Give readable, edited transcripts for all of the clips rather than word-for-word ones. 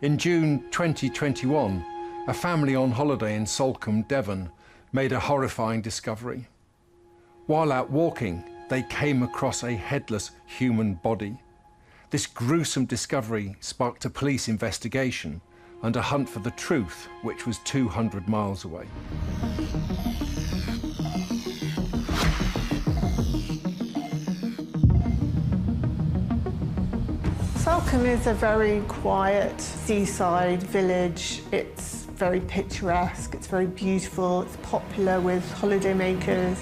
In June 2021, a family on holiday in Salcombe, Devon, made a horrifying discovery. While out walking, they came across a headless human body. This gruesome discovery sparked a police investigation and a hunt for the truth, which was 200 miles away. Salcombe is a very quiet seaside village. It's very picturesque, it's very beautiful, it's popular with holidaymakers.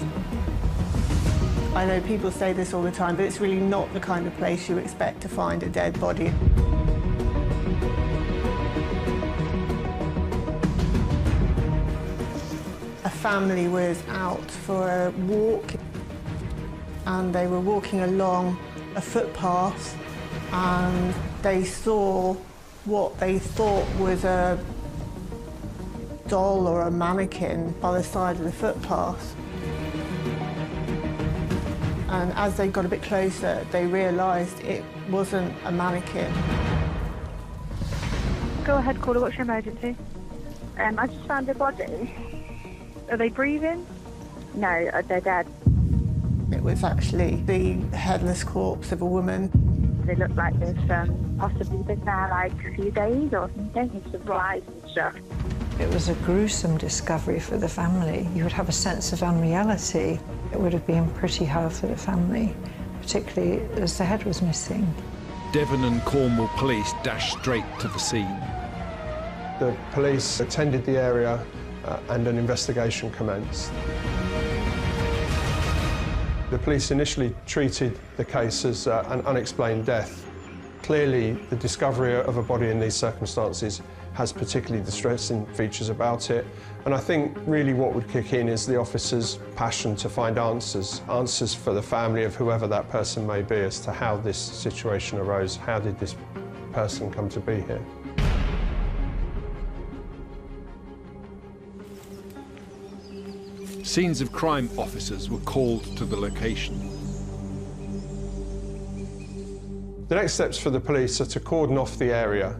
I know people say this all the time, but it's really not the kind of place you expect to find a dead body. A family was out for a walk and they were walking along a footpath and they saw what they thought was a doll or a mannequin by the side of the footpath. And as they got a bit closer, they realised it wasn't a mannequin. Go ahead, caller, what's your emergency? I just found a body. Are they breathing? No, they're dead. It was actually the headless corpse of a woman. They look like they've possibly been there like a few days or something, with supplies and stuff. It was a gruesome discovery for the family. You would have a sense of unreality. It would have been pretty hard for the family, particularly as the head was missing. Devon and Cornwall police dashed straight to the scene. The police attended the area and an investigation commenced. The police initially treated the case as an unexplained death. Clearly, the discovery of a body in these circumstances has particularly distressing features about it. And I think really what would kick in is the officer's passion to find answers for the family of whoever that person may be as to how this situation arose, how did this person come to be here. Scenes of crime officers were called to the location. The next steps for the police are to cordon off the area,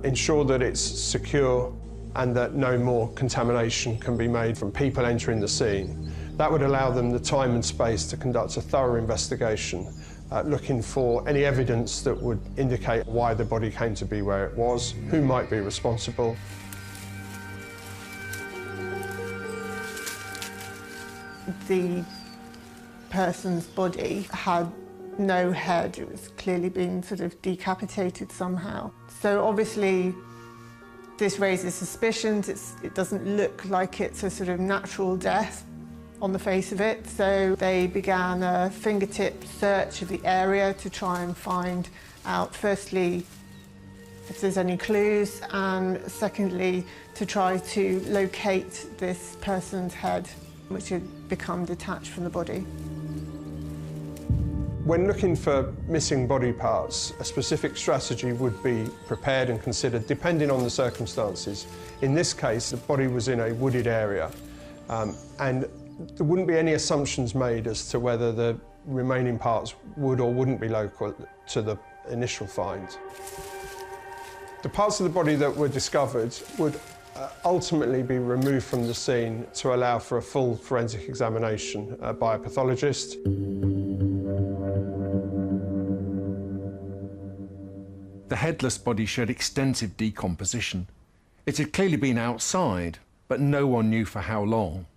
ensure that it's secure and that no more contamination can be made from people entering the scene. That would allow them the time and space to conduct a thorough investigation, looking for any evidence that would indicate why the body came to be where it was, who might be responsible. The person's body had no head. It was clearly been sort of decapitated somehow. So obviously this raises suspicions. It doesn't look like it's a sort of natural death on the face of it. So they began a fingertip search of the area to try and find out, firstly, if there's any clues, and secondly, to try to locate this person's head, which had become detached from the body. When looking for missing body parts, a specific strategy would be prepared and considered depending on the circumstances. In this case, the body was in a wooded area, and there wouldn't be any assumptions made as to whether the remaining parts would or wouldn't be local to the initial find. The parts of the body that were discovered would ultimately be removed from the scene to allow for a full forensic examination by a pathologist. The headless body showed extensive decomposition. It had clearly been outside, but no one knew for how long.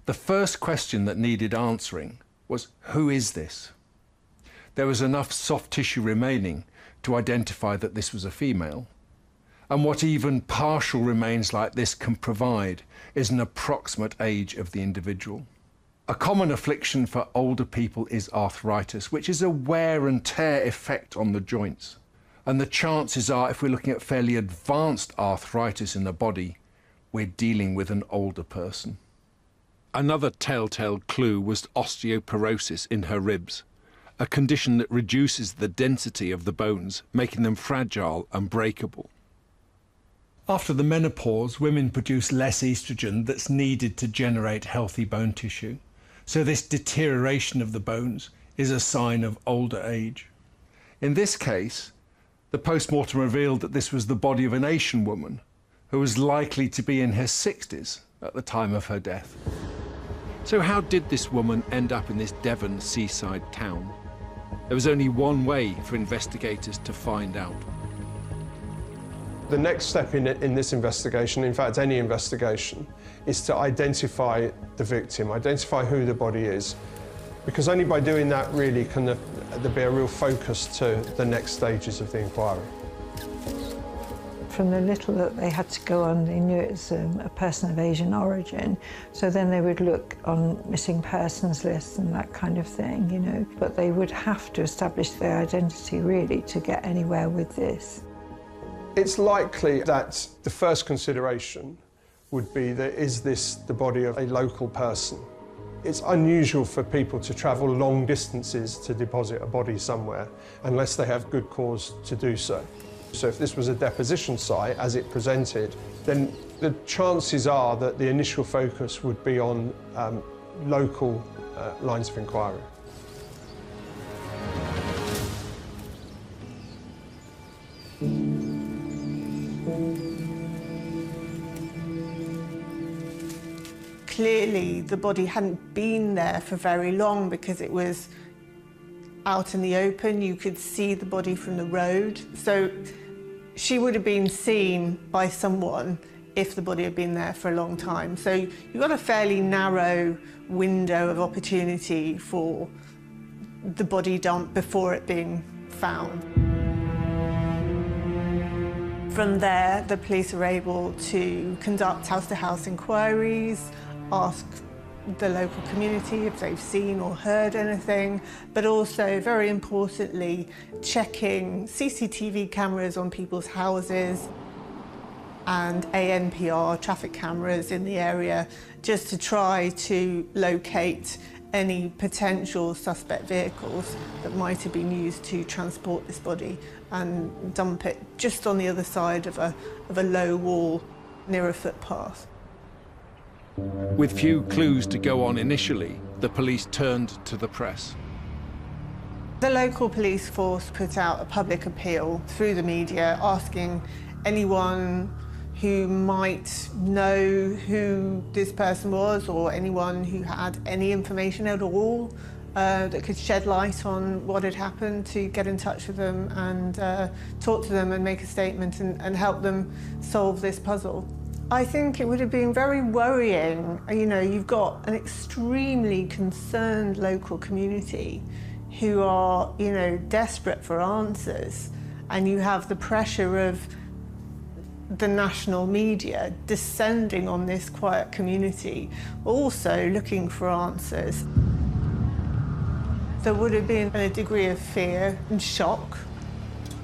The first question that needed answering was, who is this? There was enough soft tissue remaining to identify that this was a female. And what even partial remains like this can provide is an approximate age of the individual. A common affliction for older people is arthritis, which is a wear and tear effect on the joints. And the chances are, if we're looking at fairly advanced arthritis in the body, we're dealing with an older person. Another telltale clue was osteoporosis in her ribs, a condition that reduces the density of the bones, making them fragile and breakable. After the menopause, women produce less estrogen that's needed to generate healthy bone tissue. So this deterioration of the bones is a sign of older age. In this case, The post-mortem revealed that this was the body of an Asian woman who was likely to be in her 60s at the time of her death. So how did this woman end up in this Devon seaside town? There was only one way for investigators to find out. The next step in this investigation, in fact any investigation, is to identify the victim, identify who the body is, because only by doing that really can there be a real focus to the next stages of the inquiry. From the little that they had to go on, they knew it was a person of Asian origin, so then they would look on missing persons lists and that kind of thing, you know. But they would have to establish their identity, really, to get anywhere with this. It's likely that the first consideration would be that is this the body of a local person? It's unusual for people to travel long distances to deposit a body somewhere unless they have good cause to do so. So if this was a deposition site, as it presented, then the chances are that the initial focus would be on local lines of inquiry. Clearly, the body hadn't been there for very long because it was out in the open. You could see the body from the road. So she would have been seen by someone if the body had been there for a long time. So you've got a fairly narrow window of opportunity for the body dump before it being found. From there, the police are able to conduct house-to-house inquiries, ask the local community if they've seen or heard anything, but also, very importantly, checking CCTV cameras on people's houses and ANPR traffic cameras in the area, just to try to locate any potential suspect vehicles that might have been used to transport this body and dump it just on the other side of a low wall near a footpath. With few clues to go on initially, the police turned to the press. The local police force put out a public appeal through the media asking anyone who might know who this person was or anyone who had any information at all that could shed light on what had happened to get in touch with them and talk to them and make a statement and help them solve this puzzle. I think it would have been very worrying. You know, you've got an extremely concerned local community who are, you know, desperate for answers, and you have the pressure of the national media descending on this quiet community, also looking for answers. There would have been a degree of fear and shock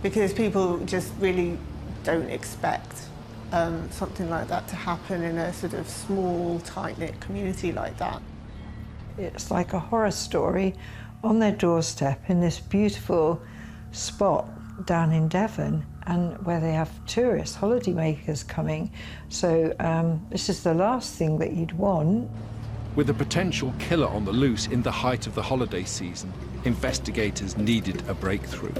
because people just really don't expect something like that to happen in a sort of small, tight-knit community like that. It's like a horror story on their doorstep in this beautiful spot down in Devon, and where they have tourists, holidaymakers coming. So this is the last thing that you'd want. With a potential killer on the loose in the height of the holiday season, investigators needed a breakthrough.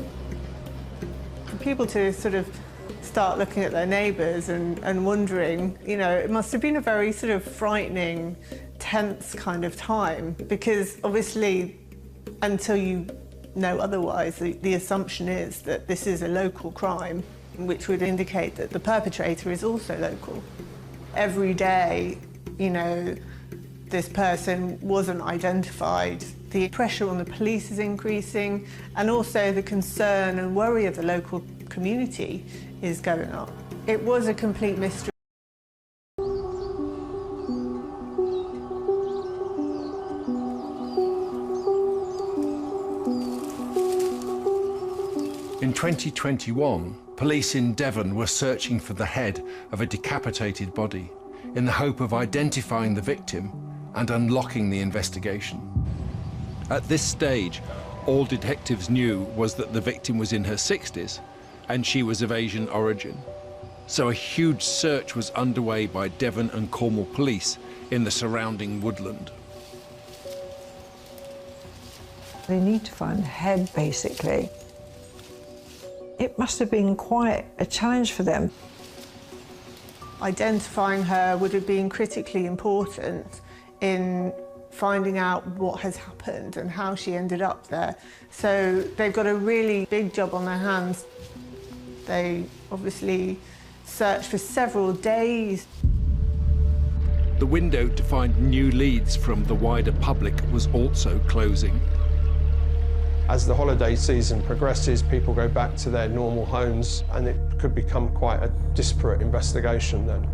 For people to sort of start looking at their neighbours and wondering, you know, it must have been a very sort of frightening, tense kind of time, because obviously until you know otherwise, the assumption is that this is a local crime, which would indicate that the perpetrator is also local. Every day, you know, this person wasn't identified. The pressure on the police is increasing, and also the concern and worry of the local community is going up. It was a complete mystery. In 2021, police in Devon were searching for the head of a decapitated body in the hope of identifying the victim and unlocking the investigation. At this stage, all detectives knew was that the victim was in her 60s and she was of Asian origin. So a huge search was underway by Devon and Cornwall police in the surrounding woodland. They need to find the head, basically. It must have been quite a challenge for them. Identifying her would have been critically important in finding out what has happened and how she ended up there. So they've got a really big job on their hands. They obviously searched for several days. The window to find new leads from the wider public was also closing. As the holiday season progresses, people go back to their normal homes and it could become quite a disparate investigation then.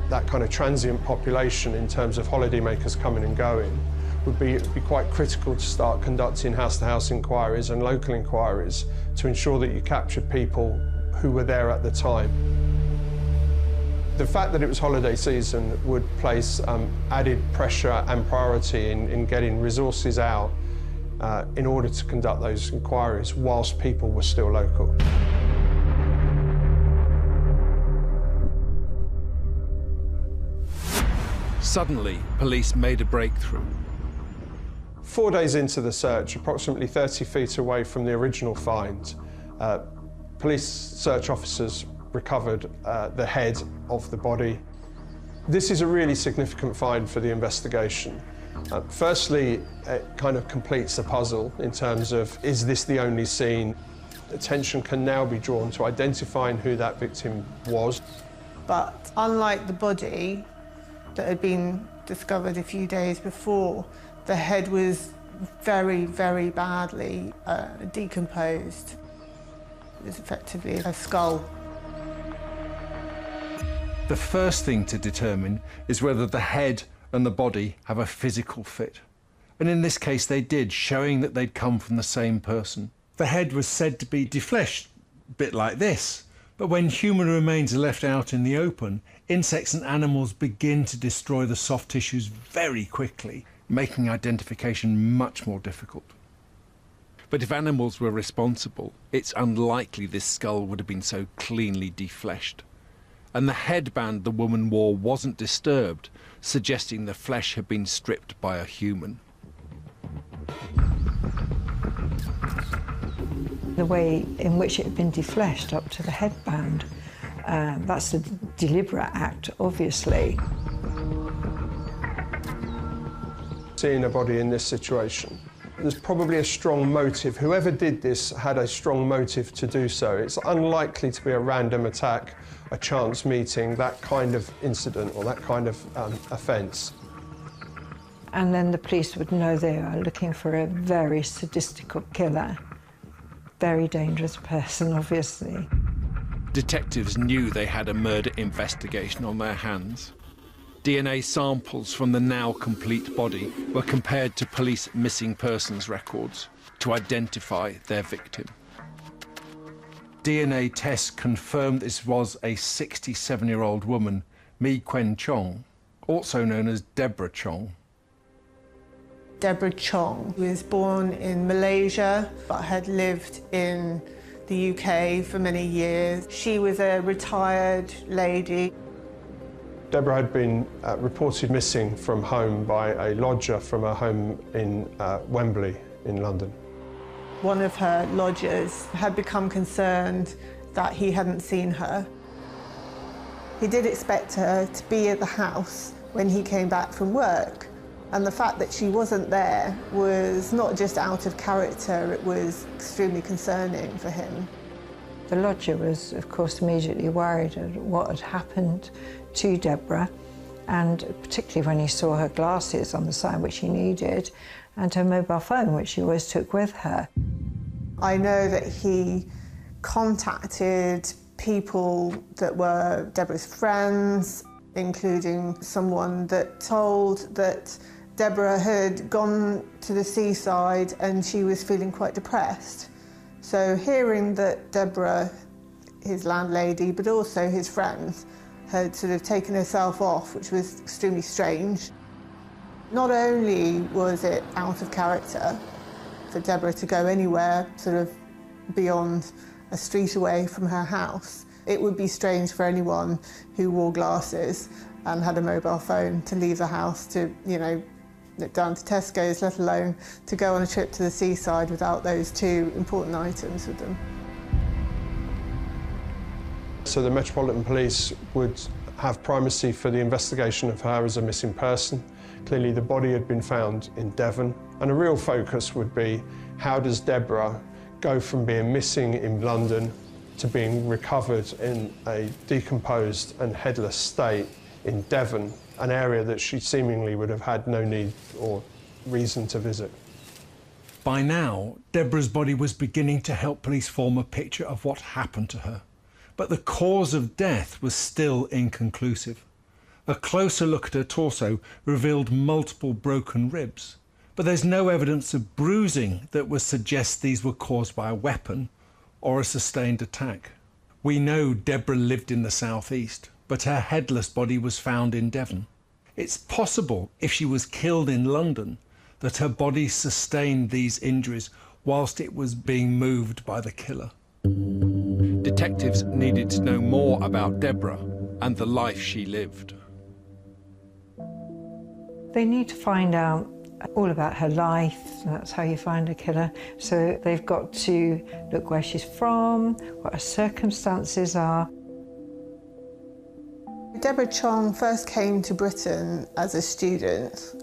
That kind of transient population in terms of holidaymakers coming and going would be quite critical to start conducting house-to-house inquiries and local inquiries to ensure that you captured people who were there at the time. The fact that it was holiday season would place added pressure and priority in getting resources out in order to conduct those inquiries whilst people were still local. Suddenly, police made a breakthrough. 4 days into the search, approximately 30 feet away from the original find, police search officers recovered the head of the body. This is a really significant find for the investigation. Firstly, it kind of completes the puzzle in terms of, is this the only scene? Attention can now be drawn to identifying who that victim was. But unlike the body that had been discovered a few days before, the head was very, very badly decomposed. It was effectively a skull. The first thing to determine is whether the head and the body have a physical fit. And in this case they did, showing that they'd come from the same person. The head was said to be defleshed, a bit like this. But when human remains are left out in the open, insects and animals begin to destroy the soft tissues very quickly, making identification much more difficult. But if animals were responsible, it's unlikely this skull would have been so cleanly defleshed. And the headband the woman wore wasn't disturbed, suggesting the flesh had been stripped by a human. The way in which it had been defleshed up to the headband, that's a deliberate act, obviously. Seeing a body in this situation, there's probably a strong motive. Whoever did this had a strong motive to do so. It's unlikely to be a random attack, a chance meeting, that kind of incident or that kind of offence. And then the police would know they are looking for a very sadistical killer. Very dangerous person, obviously. Detectives knew they had a murder investigation on their hands. DNA samples from the now complete body were compared to police missing persons records to identify their victim. DNA tests confirmed this was a 67-year-old woman, Mi Quen Chong, also known as Deborah Chong. Deborah Chong was born in Malaysia but had lived in the UK for many years. She was a retired lady. Deborah had been reported missing from home by a lodger from a home in Wembley in London. One of her lodgers had become concerned that he hadn't seen her. He did expect her to be at the house when he came back from work, and the fact that she wasn't there was not just out of character, it was extremely concerning for him. The lodger was, of course, immediately worried at what had happened to Deborah, and particularly when he saw her glasses on the side which he needed, and her mobile phone, which she always took with her. I know that he contacted people that were Deborah's friends, including someone that told that Deborah had gone to the seaside and she was feeling quite depressed. So hearing that Deborah, his landlady, but also his friends, had sort of taken herself off, which was extremely strange. Not only was it out of character for Deborah to go anywhere sort of beyond a street away from her house, it would be strange for anyone who wore glasses and had a mobile phone to leave the house to, you know, nip down to Tesco's, let alone to go on a trip to the seaside without those two important items with them. So the Metropolitan Police would have primacy for the investigation of her as a missing person. Clearly the body had been found in Devon, and a real focus would be, how does Deborah go from being missing in London to being recovered in a decomposed and headless state in Devon, an area that she seemingly would have had no need or reason to visit. By now, Deborah's body was beginning to help police form a picture of what happened to her. But the cause of death was still inconclusive. A closer look at her torso revealed multiple broken ribs, but there's no evidence of bruising that would suggest these were caused by a weapon or a sustained attack. We know Deborah lived in the southeast, but her headless body was found in Devon. It's possible, if she was killed in London, that her body sustained these injuries whilst it was being moved by the killer. Detectives needed to know more about Deborah and the life she lived. They need to find out all about her life. That's how you find a killer. So they've got to look where she's from, what her circumstances are. Deborah Chong first came to Britain as a student.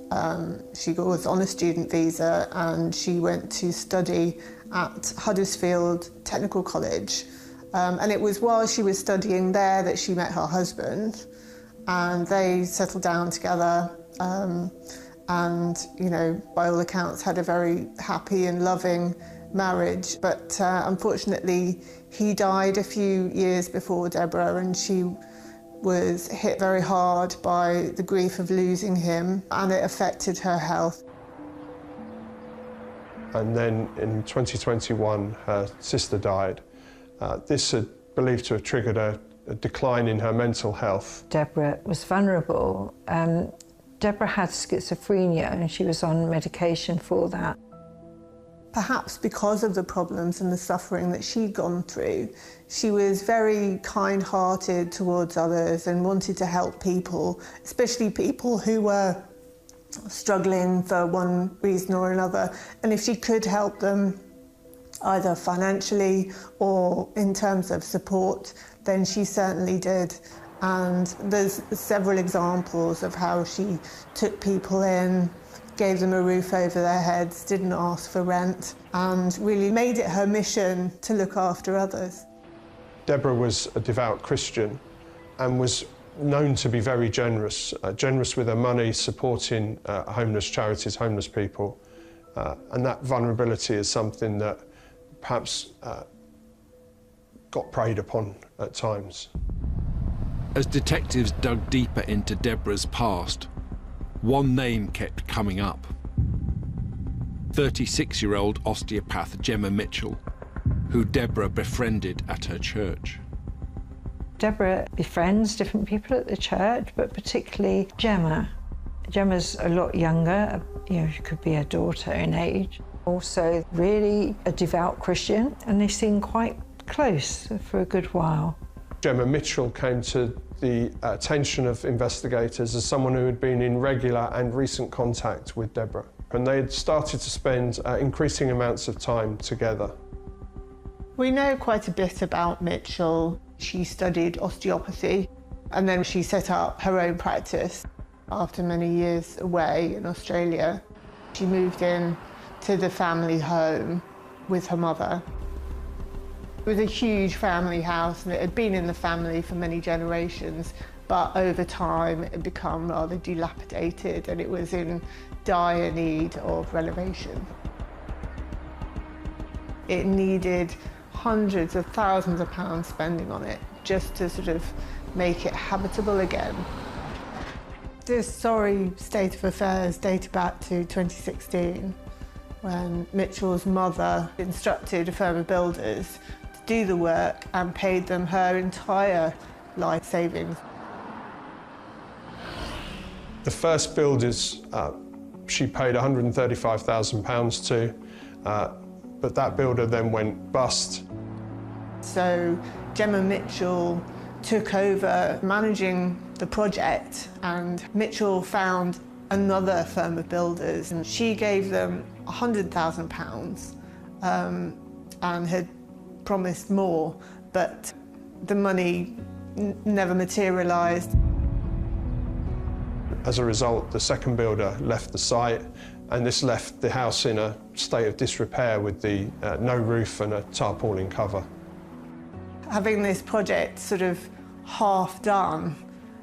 She was on a student visa and she went to study at Huddersfield Technical College. And it was while she was studying there that she met her husband, and they settled down together. And, you know, by all accounts had a very happy and loving marriage. But unfortunately, he died a few years before Deborah, and she was hit very hard by the grief of losing him, and it affected her health. And then in 2021, her sister died. This had believed to have triggered a decline in her mental health. Deborah was vulnerable. Deborah had schizophrenia and she was on medication for that. Perhaps because of the problems and the suffering that she'd gone through, she was very kind-hearted towards others and wanted to help people, especially people who were struggling for one reason or another. And if she could help them, either financially or in terms of support, then she certainly did. And there's several examples of how she took people in, gave them a roof over their heads, didn't ask for rent, and really made it her mission to look after others. Deborah was a devout Christian and was known to be very generous, generous with her money, supporting homeless charities, homeless people. And that vulnerability is something that perhaps got preyed upon at times. As detectives dug deeper into Deborah's past, one name kept coming up. 36-year-old osteopath Gemma Mitchell, who Deborah befriended at her church. Deborah befriends different people at the church, but particularly Gemma. Gemma's a lot younger, you know, she could be her daughter in age. Also really a devout Christian, and they seem quite close for a good while. Gemma Mitchell came to the attention of investigators as someone who had been in regular and recent contact with Deborah. And they had started to spend increasing amounts of time together. We know quite a bit about Mitchell. She studied osteopathy, and then she set up her own practice. After many years away in Australia, she moved in to the family home with her mother. It was a huge family house, and it had been in the family for many generations, but over time it had become rather dilapidated and it was in dire need of renovation. It needed hundreds of thousands of pounds spending on it just to sort of make it habitable again. This sorry state of affairs dated back to 2016, when Mitchell's mother instructed a firm of builders to do the work and paid them her entire life savings. The first builders she paid £135,000 to, but that builder then went bust. So Gemma Mitchell took over managing the project, and Mitchell found another firm of builders, and she gave them £100,000 and had promised more, but the money never materialised. As a result, the second builder left the site, and this left the house in a state of disrepair with the no roof and a tarpaulin cover. Having this project sort of half done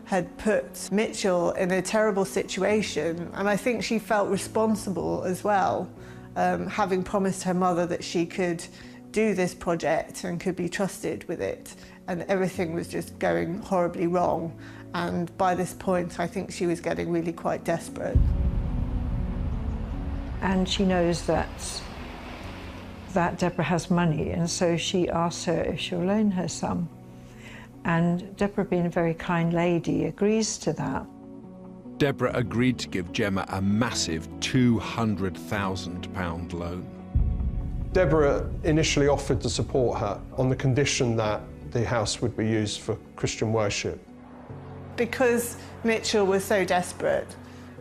had put Mitchell in a terrible situation, and I think she felt responsible as well, having promised her mother that she could do this project and could be trusted with it, and everything was just going horribly wrong. And by this point, I think she was getting really quite desperate. And she knows that Deborah has money, and so she asks her if she'll loan her some. And Deborah, being a very kind lady, agrees to that. Deborah agreed to give Gemma a massive £200,000 loan. Deborah initially offered to support her on the condition that the house would be used for Christian worship. Because Mitchell was so desperate,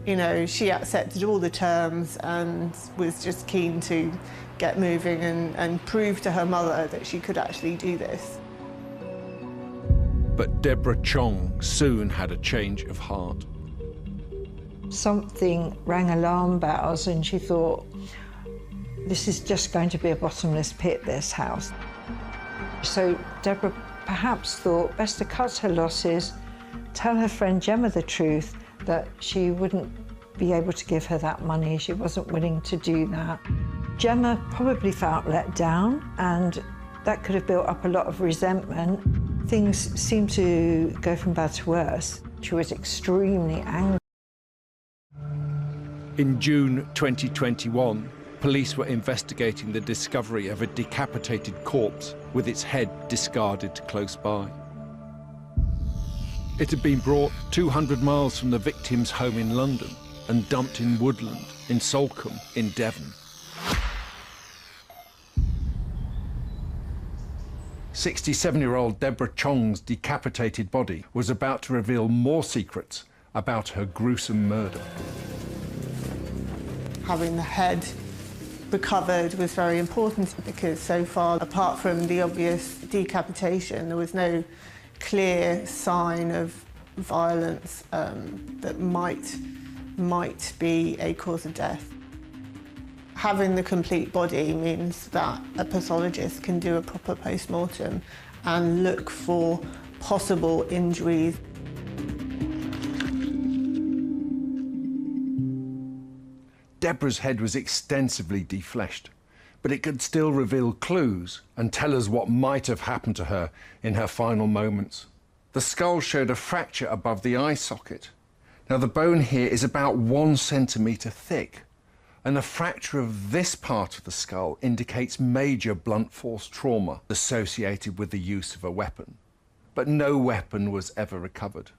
you know, she accepted all the terms and was just keen to get moving and prove to her mother that she could actually do this. But Deborah Chong soon had a change of heart. Something rang alarm bells, and she thought, this is just going to be a bottomless pit, this house. So Deborah perhaps thought best to cut her losses, tell her friend Gemma the truth, that she wouldn't be able to give her that money. She wasn't willing to do that. Gemma probably felt let down, and that could have built up a lot of resentment. Things seemed to go from bad to worse. She was extremely angry. In June 2021, police were investigating the discovery of a decapitated corpse with its head discarded close by. It had been brought 200 miles from the victim's home in London and dumped in woodland in Salcombe in Devon. 67-year-old Deborah Chong's decapitated body was about to reveal more secrets about her gruesome murder. Having the head recovered was very important because so far, apart from the obvious decapitation, there was no clear sign of violence that might be a cause of death. Having the complete body means that a pathologist can do a proper post-mortem and look for possible injuries. Deborah's head was extensively defleshed, but it could still reveal clues and tell us what might have happened to her in her final moments. The skull showed a fracture above the eye socket. Now, the bone here is about 1 centimetre thick, and the fracture of this part of the skull indicates major blunt force trauma associated with the use of a weapon. But no weapon was ever recovered.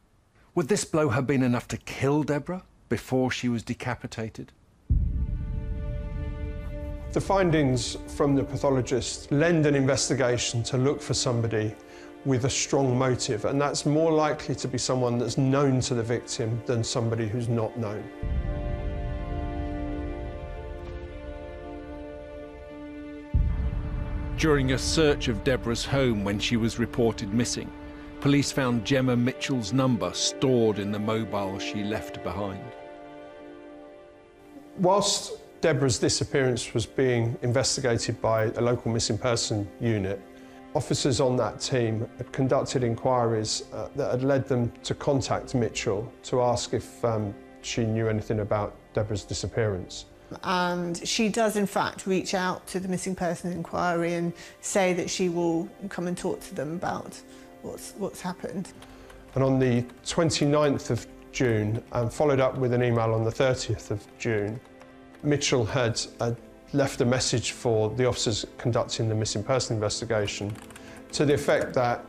Would this blow have been enough to kill Deborah before she was decapitated? The findings from the pathologist lend an investigation to look for somebody with a strong motive, and that's more likely to be someone that's known to the victim than somebody who's not known. During a search of Deborah's home when she was reported missing, police found Gemma Mitchell's number stored in the mobile she left behind. Whilst Deborah's disappearance was being investigated by a local missing person unit, officers on that team had conducted inquiries that had led them to contact Mitchell to ask if she knew anything about Deborah's disappearance. And she does in fact reach out to the missing persons inquiry and say that she will come and talk to them about what's happened. And on the 29th of June, and followed up with an email on the 30th of June, Mitchell had left a message for the officers conducting the missing person investigation to the effect that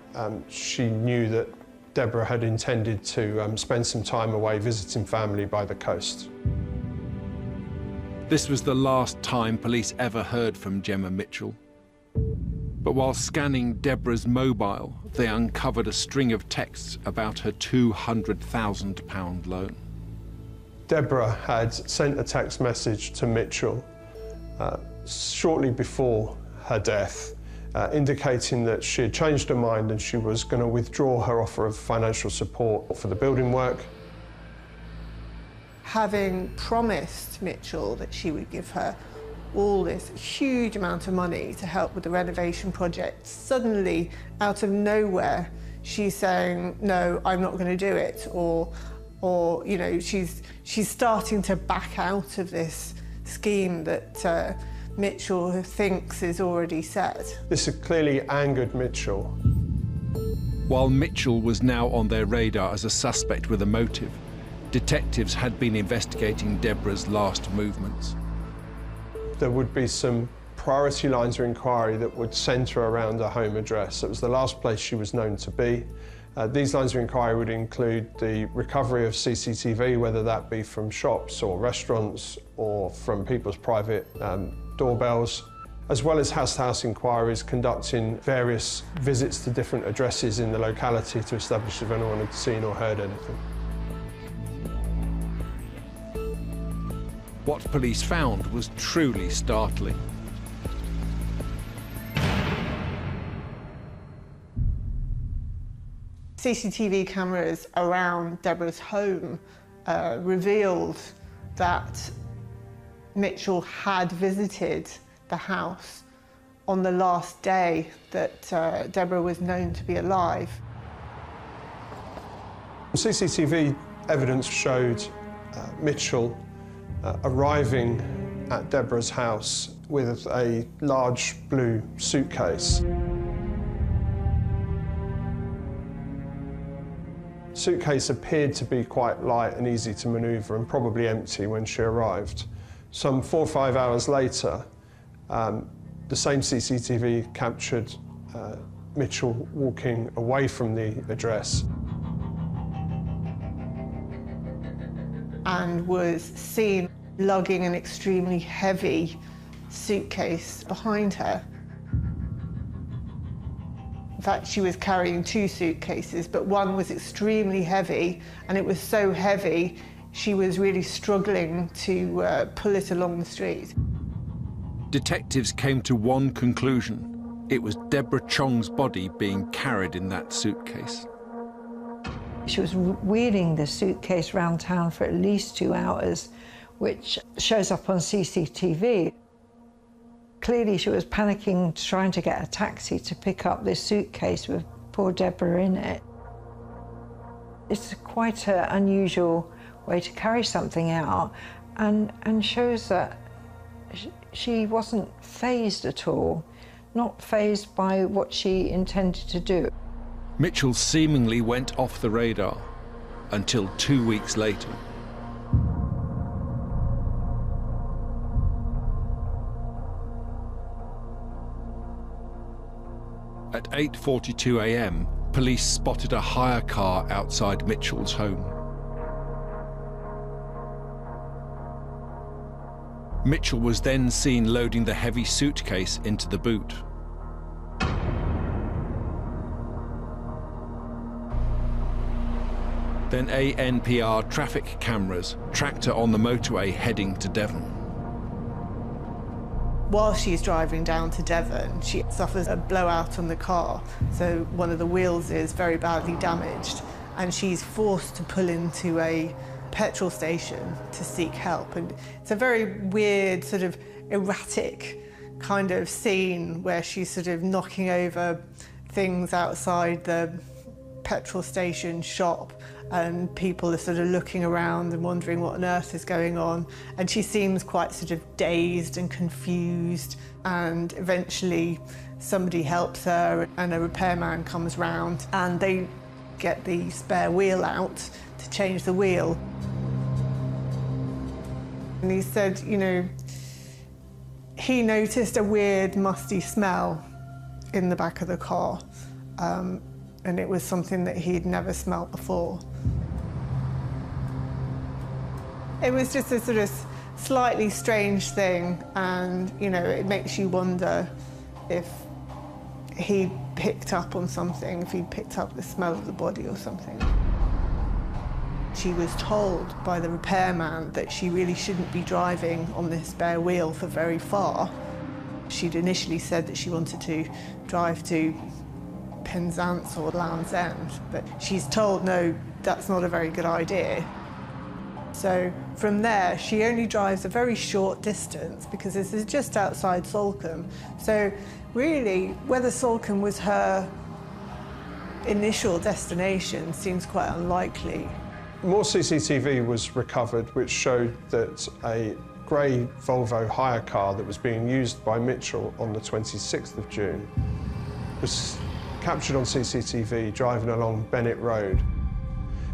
she knew that Deborah had intended to spend some time away visiting family by the coast. This was the last time police ever heard from Gemma Mitchell. But while scanning Deborah's mobile, they uncovered a string of texts about her £200,000 loan. Deborah had sent a text message to Mitchell shortly before her death, indicating that she had changed her mind and she was going to withdraw her offer of financial support for the building work. Having promised Mitchell that she would give her all this huge amount of money to help with the renovation project, suddenly, out of nowhere, she's saying, no, I'm not going to do it, or you know, she's starting to back out of this scheme that Mitchell thinks is already set. This had clearly angered Mitchell. While Mitchell was now on their radar as a suspect with a motive, detectives had been investigating Deborah's last movements. There would be some priority lines of inquiry that would centre around her home address. It was the last place she was known to be. These lines of inquiry would include the recovery of CCTV, whether that be from shops or restaurants or from people's private doorbells, as well as house-to-house inquiries conducting various visits to different addresses in the locality to establish if anyone had seen or heard anything. What police found was truly startling. CCTV cameras around Deborah's home revealed that Mitchell had visited the house on the last day that Deborah was known to be alive. CCTV evidence showed Mitchell arriving at Deborah's house with a large blue suitcase. The suitcase appeared to be quite light and easy to manoeuvre and probably empty when she arrived. Some 4 or 5 hours later, the same CCTV captured Mitchell walking away from the address. And was seen lugging an extremely heavy suitcase behind her. In fact, she was carrying 2 suitcases, but one was extremely heavy, and it was so heavy she was really struggling to pull it along the street. Detectives came to one conclusion. It was Deborah Chong's body being carried in that suitcase. She was wheeling the suitcase around town for at least 2 hours, which shows up on CCTV. Clearly she was panicking, trying to get a taxi to pick up this suitcase with poor Deborah in it. It's quite an unusual way to carry something out, and shows that she wasn't fazed at all, not fazed by what she intended to do. Mitchell seemingly went off the radar until 2 weeks later. At 8:42 a.m, police spotted a hire car outside Mitchell's home. Mitchell was then seen loading the heavy suitcase into the boot. Then ANPR traffic cameras tracked her on the motorway heading to Devon. While she's driving down to Devon, she suffers a blowout on the car, so one of the wheels is very badly damaged, and she's forced to pull into a petrol station to seek help. And it's a very weird, sort of erratic kind of scene where she's sort of knocking over things outside the petrol station shop, and people are sort of looking around and wondering what on earth is going on, and she seems quite sort of dazed and confused, and eventually somebody helps her and a repairman comes round and they get the spare wheel out to change the wheel. And he said, you know, he noticed a weird musty smell in the back of the car, and it was something that he'd never smelt before. It was just a sort of slightly strange thing, and, you know, it makes you wonder if he picked up on something, if he picked up the smell of the body or something. She was told by the repairman that she really shouldn't be driving on this spare wheel for very far. She'd initially said that she wanted to drive to Penzance or Land's End, but she's told, no, that's not a very good idea. So from there, she only drives a very short distance because this is just outside Salcombe. So really, whether Salcombe was her initial destination seems quite unlikely. More CCTV was recovered, which showed that a grey Volvo hire car that was being used by Mitchell on the 26th of June was captured on CCTV driving along Bennett Road.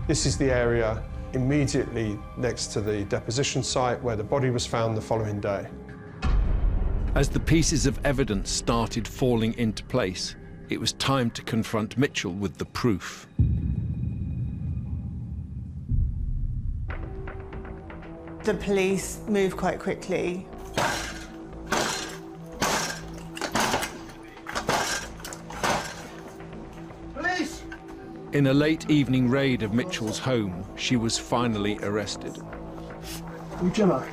This is the area immediately next to the deposition site where the body was found the following day. As the pieces of evidence started falling into place, it was time to confront Mitchell with the proof. The police moved quite quickly. Police! In a late evening raid of Mitchell's home, she was finally arrested. Gemma?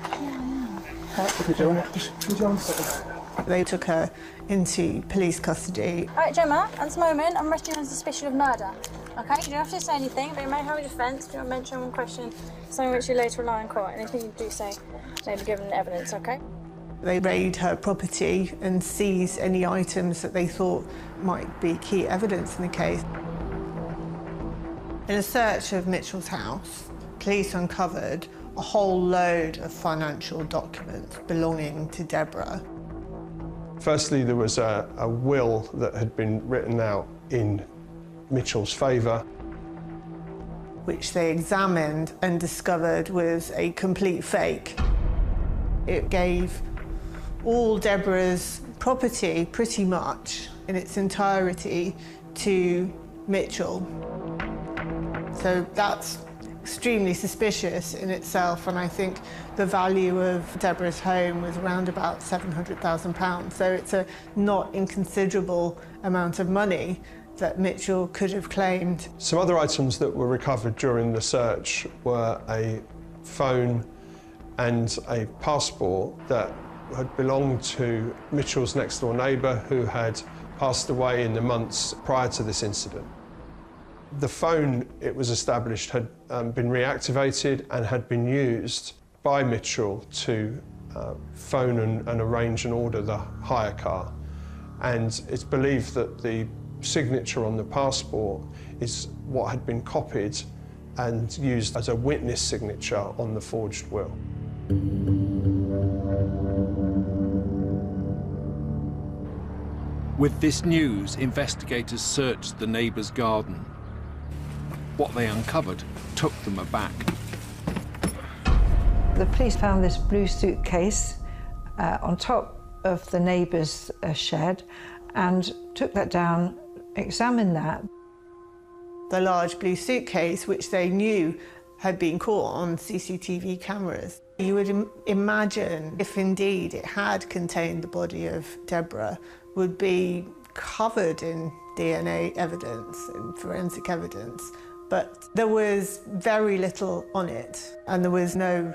They took her into police custody. All right, Gemma, at this moment, I'm arresting you on suspicion of murder. OK, you don't have to say anything, but you may have a defence if you want to mention one question, something which you later rely in court. Anything you do say may be given evidence, OK? They raid her property and seize any items that they thought might be key evidence in the case. In a search of Mitchell's house, police uncovered a whole load of financial documents belonging to Deborah. Firstly, there was a will that had been written out in Mitchell's favour, which they examined and discovered was a complete fake. It gave all Deborah's property, pretty much in its entirety, to Mitchell. So that's extremely suspicious in itself, and I think the value of Deborah's home was around about £700,000. So it's a not inconsiderable amount of money that Mitchell could have claimed. Some other items that were recovered during the search were a phone and a passport that had belonged to Mitchell's next-door neighbour who had passed away in the months prior to this incident. The phone, it was established, had been reactivated and had been used by Mitchell to phone and arrange and order the hire car. And it's believed that the signature on the passport is what had been copied and used as a witness signature on the forged will. With this news, investigators searched the neighbour's garden. What they uncovered took them aback. The police found this blue suitcase on top of the neighbour's shed and took that down, examined that. The large blue suitcase, which they knew had been caught on CCTV cameras. You would imagine, if indeed it had contained the body of Deborah, would be covered in DNA evidence and forensic evidence. But there was very little on it, and there was no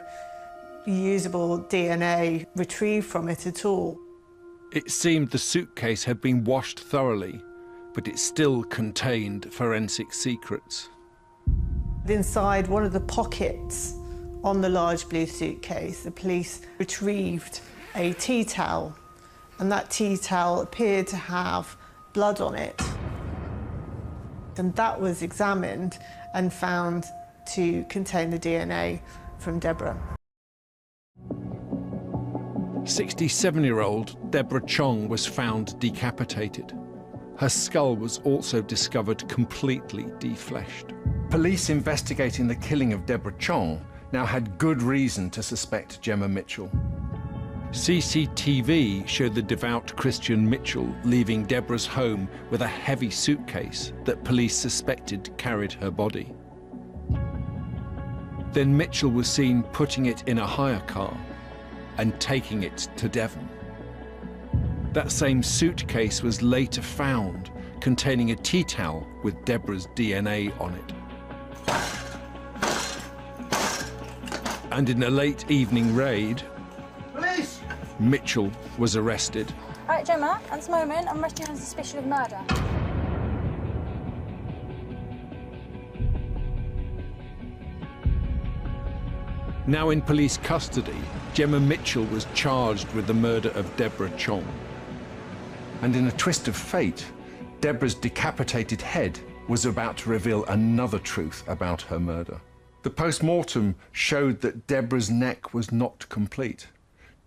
usable DNA retrieved from it at all. It seemed the suitcase had been washed thoroughly, but it still contained forensic secrets. Inside one of the pockets on the large blue suitcase, the police retrieved a tea towel, and that tea towel appeared to have blood on it. And that was examined and found to contain the DNA from Deborah. 67-year-old Deborah Chong was found decapitated. Her skull was also discovered completely defleshed. Police investigating the killing of Deborah Chong now had good reason to suspect Gemma Mitchell. CCTV showed the devout Christian Mitchell leaving Deborah's home with a heavy suitcase that police suspected carried her body. Then Mitchell was seen putting it in a hire car and taking it to Devon. That same suitcase was later found containing a tea towel with Deborah's DNA on it. And in a late evening raid, Mitchell was arrested. Right, Gemma, at this moment, I'm arresting you on suspicion of murder. Now in police custody, Gemma Mitchell was charged with the murder of Deborah Chong. And in a twist of fate, Deborah's decapitated head was about to reveal another truth about her murder. The post-mortem showed that Deborah's neck was not complete.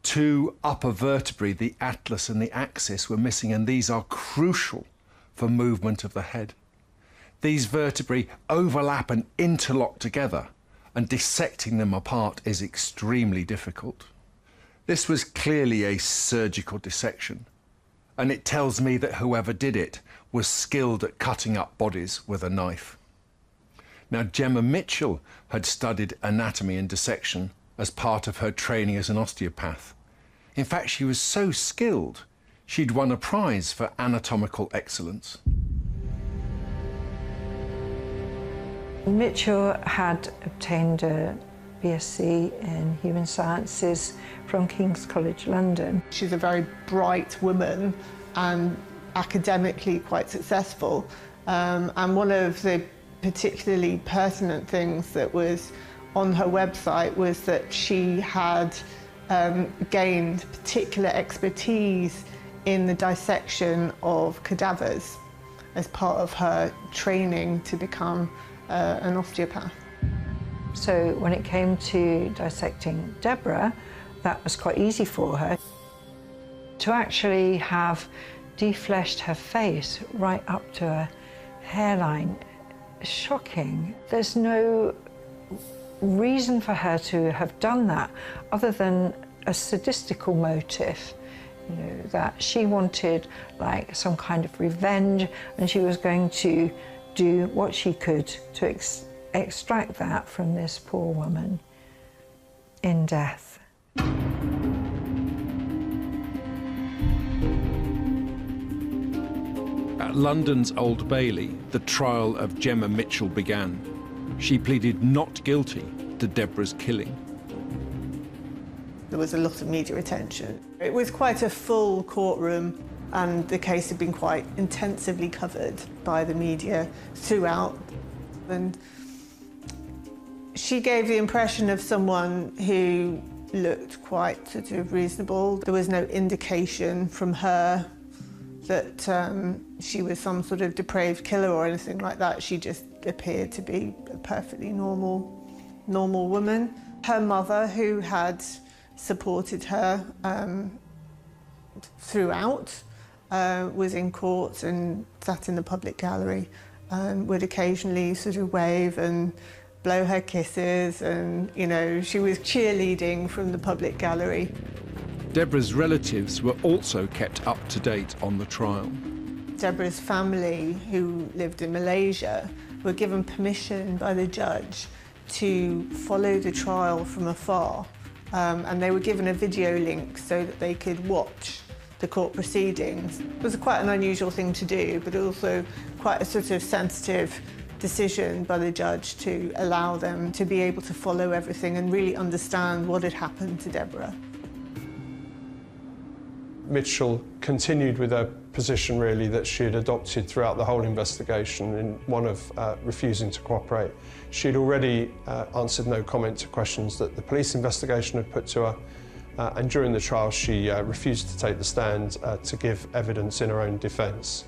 Two upper vertebrae, the atlas and the axis, were missing, and these are crucial for movement of the head. These vertebrae overlap and interlock together, and dissecting them apart is extremely difficult. This was clearly a surgical dissection, and it tells me that whoever did it was skilled at cutting up bodies with a knife. Now, Gemma Mitchell had studied anatomy and dissection as part of her training as an osteopath. In fact, she was so skilled, she'd won a prize for anatomical excellence. Mitchell had obtained a BSc in Human Sciences from King's College London. She's a very bright woman and academically quite successful. And one of the particularly pertinent things that was on her website was that she had gained particular expertise in the dissection of cadavers as part of her training to become an osteopath. So when it came to dissecting Deborah, that was quite easy for her. To actually have defleshed her face right up to her hairline, shocking. There's no reason for her to have done that other than a sadistical motive, you know, that she wanted like some kind of revenge, and she was going to do what she could to extract that from this poor woman in death. At London's Old Bailey, the trial of Gemma Mitchell began. She pleaded not guilty to Deborah's killing. There was a lot of media attention. It was quite a full courtroom, and the case had been quite intensively covered by the media throughout. And she gave the impression of someone who looked quite sort of reasonable. There was no indication from her that she was some sort of depraved killer or anything like that. She just appeared to be a perfectly normal woman. Her mother, who had supported her throughout, was in court and sat in the public gallery, would occasionally sort of wave and blow her kisses, and, you know, she was cheerleading from the public gallery. Deborah's relatives were also kept up to date on the trial. Deborah's family, who lived in Malaysia, were given permission by the judge to follow the trial from afar, and they were given a video link so that they could watch the court proceedings. It was quite an unusual thing to do, but also quite a sort of sensitive decision by the judge to allow them to be able to follow everything and really understand what had happened to Deborah. Mitchell continued with her position, really, that she had adopted throughout the whole investigation, in one of refusing to cooperate. She had already answered no comment to questions that the police investigation had put to her, and during the trial she refused to take the stand to give evidence in her own defence.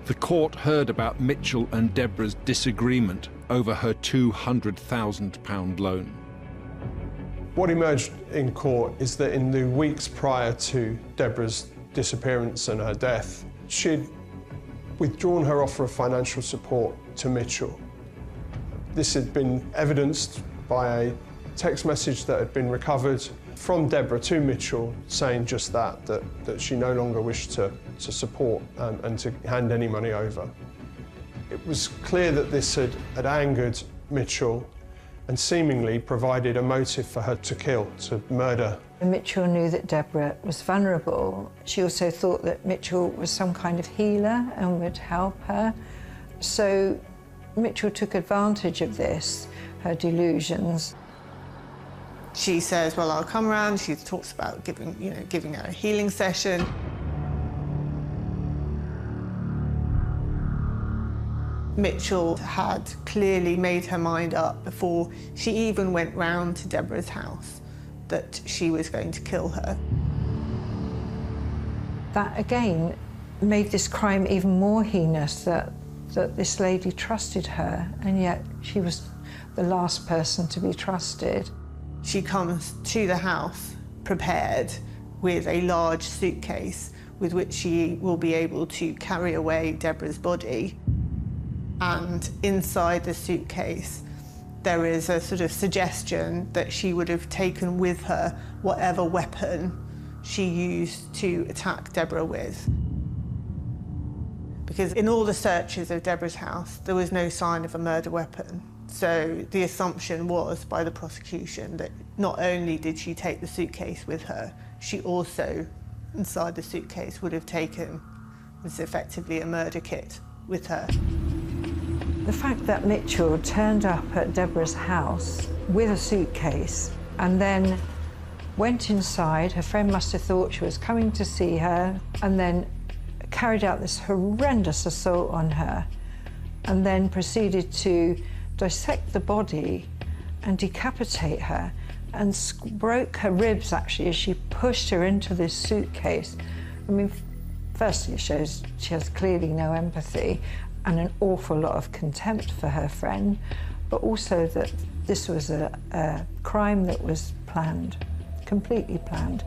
The court heard about Mitchell and Deborah's disagreement over her £200,000 loan. What emerged in court is that in the weeks prior to Deborah's disappearance and her death, she'd withdrawn her offer of financial support to Mitchell. This had been evidenced by a text message that had been recovered from Deborah to Mitchell saying just that she no longer wished to support and to hand any money over. It was clear that this had angered Mitchell and seemingly provided a motive for her to kill, to murder. Mitchell knew that Deborah was vulnerable. She also thought that Mitchell was some kind of healer and would help her. So Mitchell took advantage of this, her delusions. She says, well, I'll come around. She talks about giving her a healing session. Mitchell had clearly made her mind up before she even went round to Deborah's house that she was going to kill her. That again made this crime even more heinous, that this lady trusted her, and yet she was the last person to be trusted. She comes to the house prepared with a large suitcase with which she will be able to carry away Deborah's body. And inside the suitcase, there is a sort of suggestion that she would have taken with her whatever weapon she used to attack Deborah with. Because in all the searches of Deborah's house, there was no sign of a murder weapon. So the assumption was by the prosecution that not only did she take the suitcase with her, she also, inside the suitcase, would have taken, was effectively a murder kit with her. The fact that Mitchell turned up at Deborah's house with a suitcase and then went inside, her friend must have thought she was coming to see her, and then carried out this horrendous assault on her, and then proceeded to dissect the body and decapitate her and broke her ribs, actually, as she pushed her into this suitcase. I mean, firstly, it shows she has clearly no empathy and an awful lot of contempt for her friend, but also that this was a crime that was planned, completely planned.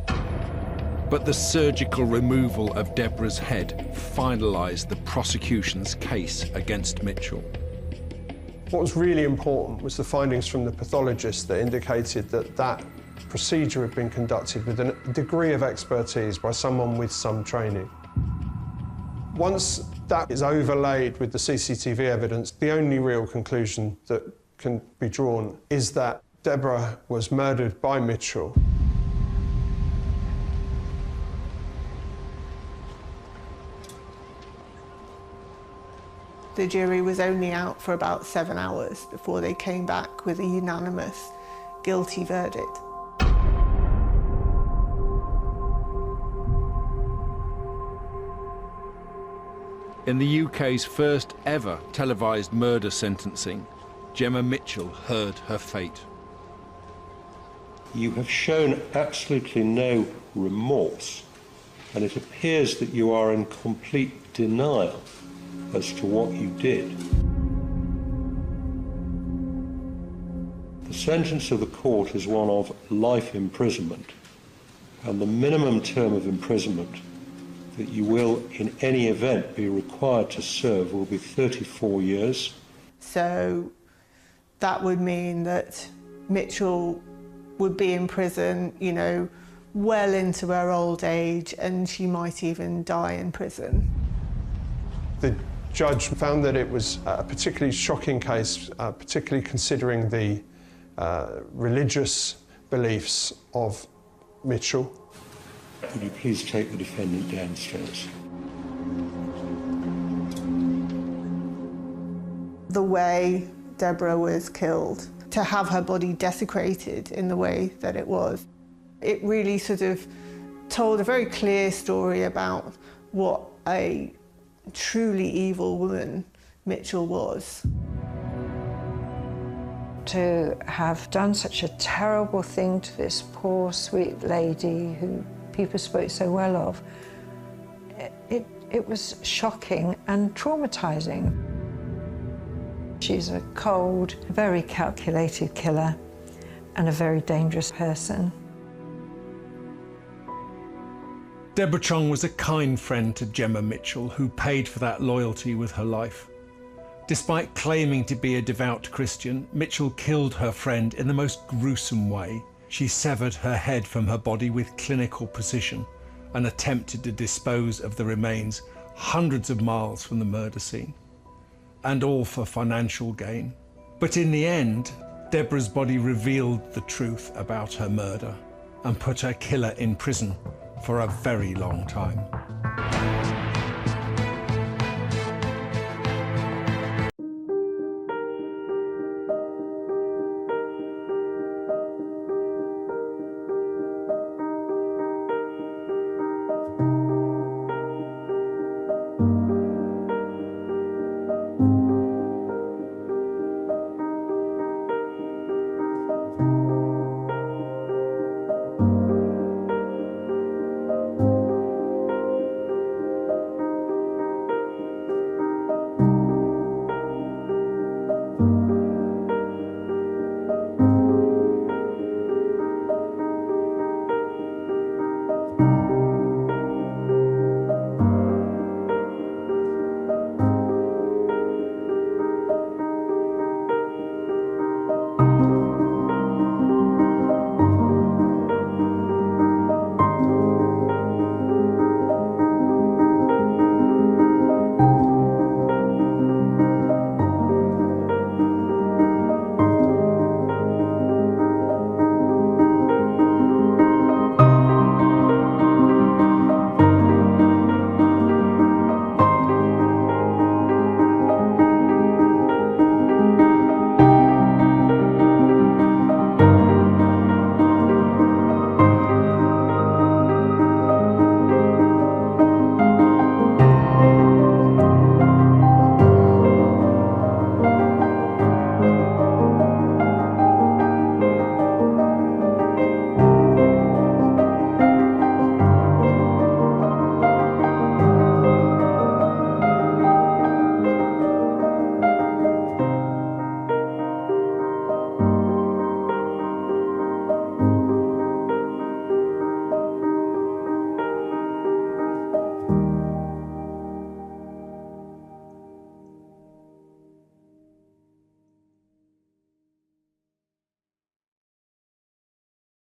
But the surgical removal of Deborah's head finalised the prosecution's case against Mitchell. What was really important was the findings from the pathologist that indicated that that procedure had been conducted with a degree of expertise by someone with some training. Once that is overlaid with the CCTV evidence, the only real conclusion that can be drawn is that Deborah was murdered by Mitchell. The jury was only out for about 7 hours before they came back with a unanimous guilty verdict. In the UK's first ever televised murder sentencing, Gemma Mitchell heard her fate. You have shown absolutely no remorse, and it appears that you are in complete denial as to what you did. The sentence of the court is one of life imprisonment, and the minimum term of imprisonment that you will, in any event, be required to serve will be 34 years. So that would mean that Mitchell would be in prison, you know, well into her old age, and she might even die in prison. The judge found that it was a particularly shocking case, particularly considering the religious beliefs of Mitchell. Could you please take the defendant downstairs? The way Deborah was killed, to have her body desecrated in the way that it was, it really sort of told a very clear story about what a truly evil woman Mitchell was. To have done such a terrible thing to this poor, sweet lady who people spoke so well of, it was shocking and traumatising. She's a cold, very calculated killer and a very dangerous person. Deborah Chong was a kind friend to Gemma Mitchell, who paid for that loyalty with her life. Despite claiming to be a devout Christian, Mitchell killed her friend in the most gruesome way. She severed her head from her body with clinical precision and attempted to dispose of the remains hundreds of miles from the murder scene. And all for financial gain. But in the end, Deborah's body revealed the truth about her murder and put her killer in prison for a very long time.